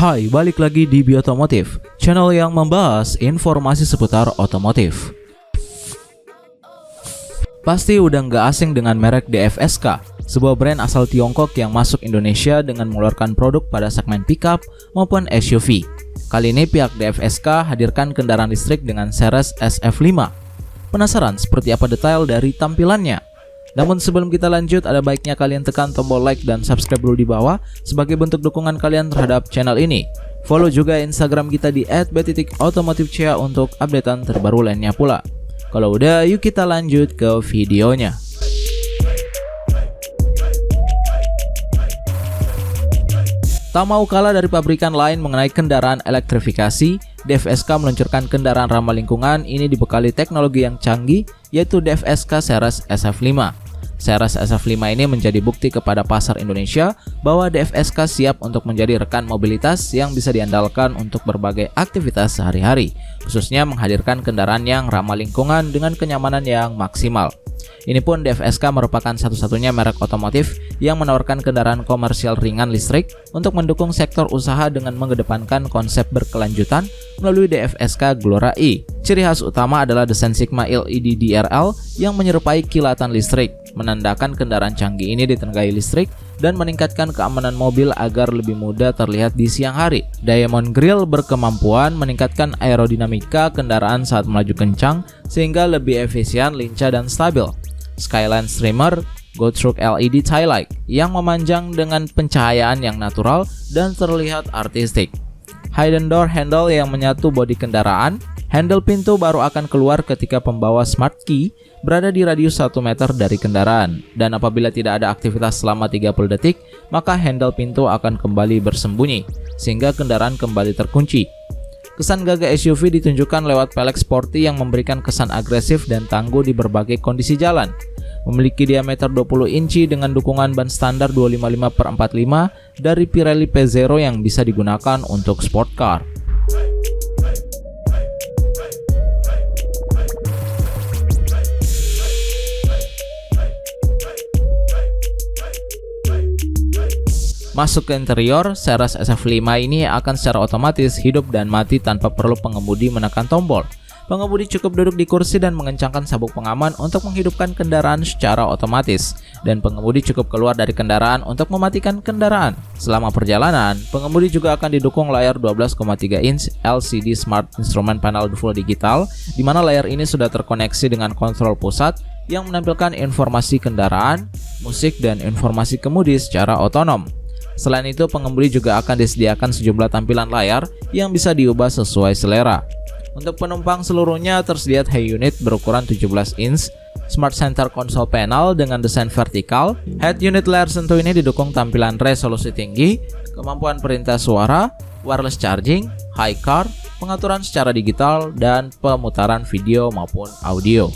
Hai, balik lagi di Biotomotif, channel yang membahas informasi seputar otomotif. Pasti udah nggak asing dengan merek DFSK, sebuah brand asal Tiongkok yang masuk Indonesia dengan mengeluarkan produk pada segmen pickup maupun SUV. Kali ini pihak DFSK hadirkan kendaraan listrik dengan Ceres SF5. Penasaran seperti apa detail dari tampilannya? Namun sebelum kita lanjut, ada baiknya kalian tekan tombol like dan subscribe dulu di bawah sebagai bentuk dukungan kalian terhadap channel ini. Follow juga Instagram kita di @b.otomotifca untuk updatean terbaru lainnya pula. Kalau udah, yuk kita lanjut ke videonya. Tak mau kalah dari pabrikan lain mengenai kendaraan elektrifikasi, DFSK meluncurkan kendaraan ramah lingkungan ini dibekali teknologi yang canggih, yaitu DFSK Ceres SF5. Ceres SF5 ini menjadi bukti kepada pasar Indonesia bahwa DFSK siap untuk menjadi rekan mobilitas yang bisa diandalkan untuk berbagai aktivitas sehari-hari, khususnya menghadirkan kendaraan yang ramah lingkungan dengan kenyamanan yang maksimal. Ini pun DFSK merupakan satu-satunya merek otomotif yang menawarkan kendaraan komersial ringan listrik untuk mendukung sektor usaha dengan mengedepankan konsep berkelanjutan melalui DFSK Glora E. Ciri khas utama adalah desain Sigma LED DRL yang menyerupai kilatan listrik, menandakan kendaraan canggih ini ditenagai listrik dan meningkatkan keamanan mobil agar lebih mudah terlihat di siang hari. Diamond Grille berkemampuan meningkatkan aerodinamika kendaraan saat melaju kencang sehingga lebih efisien, lincah, dan stabil. Skyline Streamer Goldstruck LED Taillight yang memanjang dengan pencahayaan yang natural dan terlihat artistik. Hidden Door Handle yang menyatu bodi kendaraan. Handle pintu baru akan keluar ketika pembawa Smart Key berada di radius 1 meter dari kendaraan. Dan apabila tidak ada aktivitas selama 30 detik, maka handle pintu akan kembali bersembunyi, sehingga kendaraan kembali terkunci. Kesan gagah SUV ditunjukkan lewat pelek sporty yang memberikan kesan agresif dan tangguh di berbagai kondisi jalan. Memiliki diameter 20 inci dengan dukungan ban standar 255/45 dari Pirelli P Zero yang bisa digunakan untuk sport car. Masuk ke interior, Ceres SF5 ini akan secara otomatis hidup dan mati tanpa perlu pengemudi menekan tombol. Pengemudi cukup duduk di kursi dan mengencangkan sabuk pengaman untuk menghidupkan kendaraan secara otomatis. Dan pengemudi cukup keluar dari kendaraan untuk mematikan kendaraan. Selama perjalanan, pengemudi juga akan didukung layar 12,3 inch LCD Smart Instrument Panel Full Digital, di mana layar ini sudah terkoneksi dengan kontrol pusat yang menampilkan informasi kendaraan, musik, dan informasi kemudi secara otonom. Selain itu, pengemudi juga akan disediakan sejumlah tampilan layar yang bisa diubah sesuai selera. Untuk penumpang seluruhnya tersedia high unit berukuran 17 inch, Smart Center Console Panel dengan desain vertikal. Head unit layar sentuh ini didukung tampilan resolusi tinggi, kemampuan perintah suara, wireless charging, high car, pengaturan secara digital, dan pemutaran video maupun audio.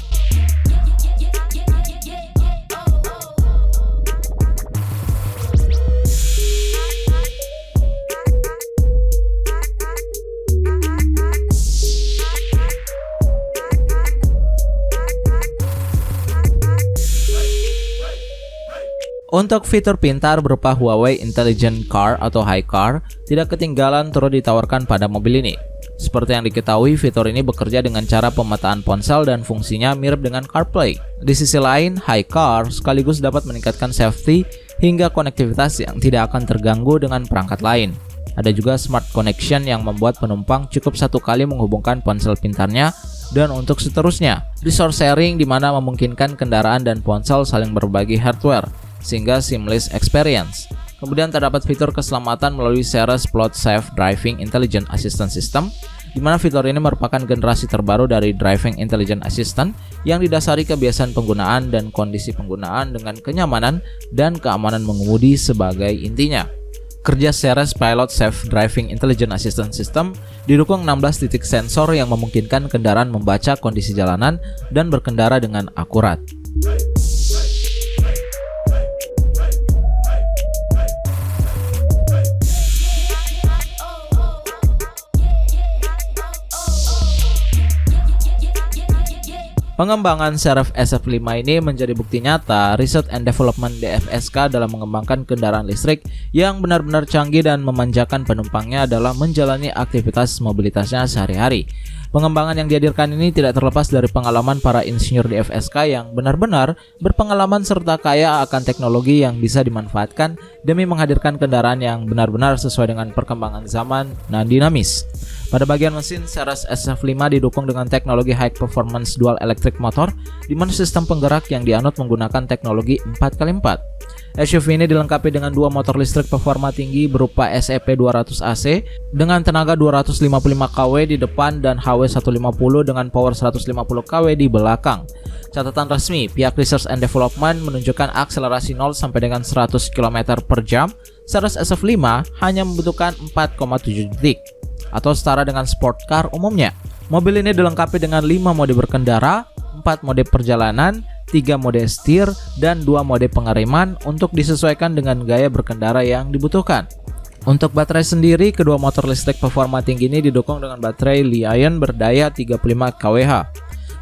Untuk fitur pintar berupa Huawei Intelligent Car atau HiCar tidak ketinggalan turut ditawarkan pada mobil ini. Seperti yang diketahui, fitur ini bekerja dengan cara pemetaan ponsel dan fungsinya mirip dengan CarPlay. Di sisi lain, HiCar sekaligus dapat meningkatkan safety hingga konektivitas yang tidak akan terganggu dengan perangkat lain. Ada juga Smart Connection yang membuat penumpang cukup satu kali menghubungkan ponsel pintarnya dan untuk seterusnya. Resource sharing di mana memungkinkan kendaraan dan ponsel saling berbagi hardware, sehingga seamless experience. Kemudian terdapat fitur keselamatan melalui Ceres Plot Safe Driving Intelligent Assistant System, di mana fitur ini merupakan generasi terbaru dari Driving Intelligent Assistant yang didasari kebiasaan penggunaan dan kondisi penggunaan dengan kenyamanan dan keamanan mengemudi sebagai intinya. Kerja Ceres Pilot Safe Driving Intelligent Assistant System didukung 16 titik sensor yang memungkinkan kendaraan membaca kondisi jalanan dan berkendara dengan akurat. Pengembangan Seraph SF5 ini menjadi bukti nyata Research and Development DFSK dalam mengembangkan kendaraan listrik yang benar-benar canggih dan memanjakan penumpangnya dalam menjalani aktivitas mobilitasnya sehari-hari. Pengembangan yang dihadirkan ini tidak terlepas dari pengalaman para insinyur DFSK yang benar-benar berpengalaman serta kaya akan teknologi yang bisa dimanfaatkan demi menghadirkan kendaraan yang benar-benar sesuai dengan perkembangan zaman dan dinamis. Pada bagian mesin, Ceres SF5 didukung dengan teknologi high performance dual electric motor, di mana sistem penggerak yang dianut menggunakan teknologi 4x4. SUV ini dilengkapi dengan dua motor listrik performa tinggi berupa SEP 200 AC dengan tenaga 255 kW di depan dan HW 150 dengan power 150 kW di belakang. Catatan resmi, pihak Research and Development menunjukkan akselerasi 0 sampai dengan 100 km per jam. Ceres SF5 hanya membutuhkan 4,7 detik atau setara dengan sport car umumnya. Mobil ini dilengkapi dengan 5 mode berkendara, 4 mode perjalanan, 3 mode setir, dan 2 mode pengereman untuk disesuaikan dengan gaya berkendara yang dibutuhkan. Untuk baterai sendiri, kedua motor listrik performa tinggi ini didukung dengan baterai Li-ion berdaya 35 kWh.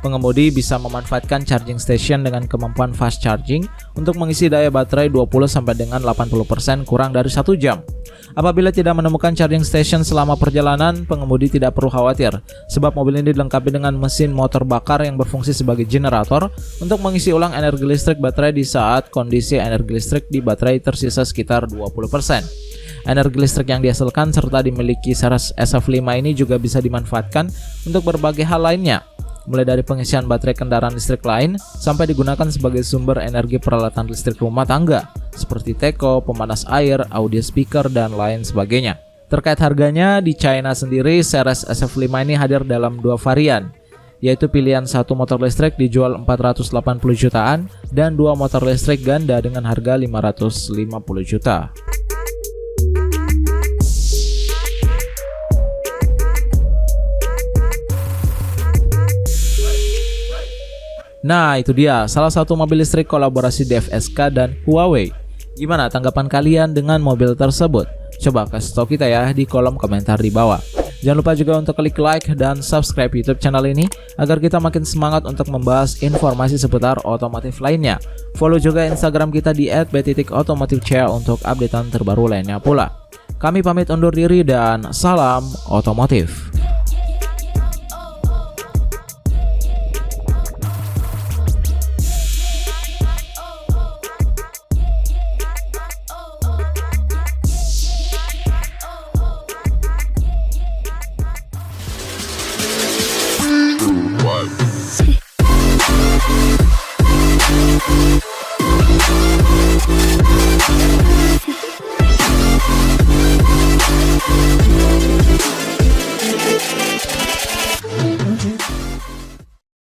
Pengemudi bisa memanfaatkan charging station dengan kemampuan fast charging untuk mengisi daya baterai 20 sampai dengan 80% kurang dari 1 jam. Apabila tidak menemukan charging station selama perjalanan, pengemudi tidak perlu khawatir, sebab mobil ini dilengkapi dengan mesin motor bakar yang berfungsi sebagai generator untuk mengisi ulang energi listrik baterai di saat kondisi energi listrik di baterai tersisa sekitar 20%. Energi listrik yang dihasilkan serta dimiliki Ceres SF5 ini juga bisa dimanfaatkan untuk berbagai hal lainnya, mulai dari pengisian baterai kendaraan listrik lain sampai digunakan sebagai sumber energi peralatan listrik rumah tangga seperti teko, pemanas air, audio speaker, dan lain sebagainya. Terkait harganya, di China sendiri Ceres SF5 ini hadir dalam 2 varian, yaitu pilihan 1 motor listrik dijual 480 jutaan dan 2 motor listrik ganda dengan harga 550 juta. Nah, itu dia salah satu mobil listrik kolaborasi DFSK dan Huawei. Gimana tanggapan kalian dengan mobil tersebut? Coba kasih tahu kita ya di kolom komentar di bawah. Jangan lupa juga untuk klik like dan subscribe YouTube channel ini agar kita makin semangat untuk membahas informasi seputar otomotif lainnya. Follow juga Instagram kita di @b.automotive untuk updatean terbaru lainnya pula. Kami pamit undur diri dan salam otomotif.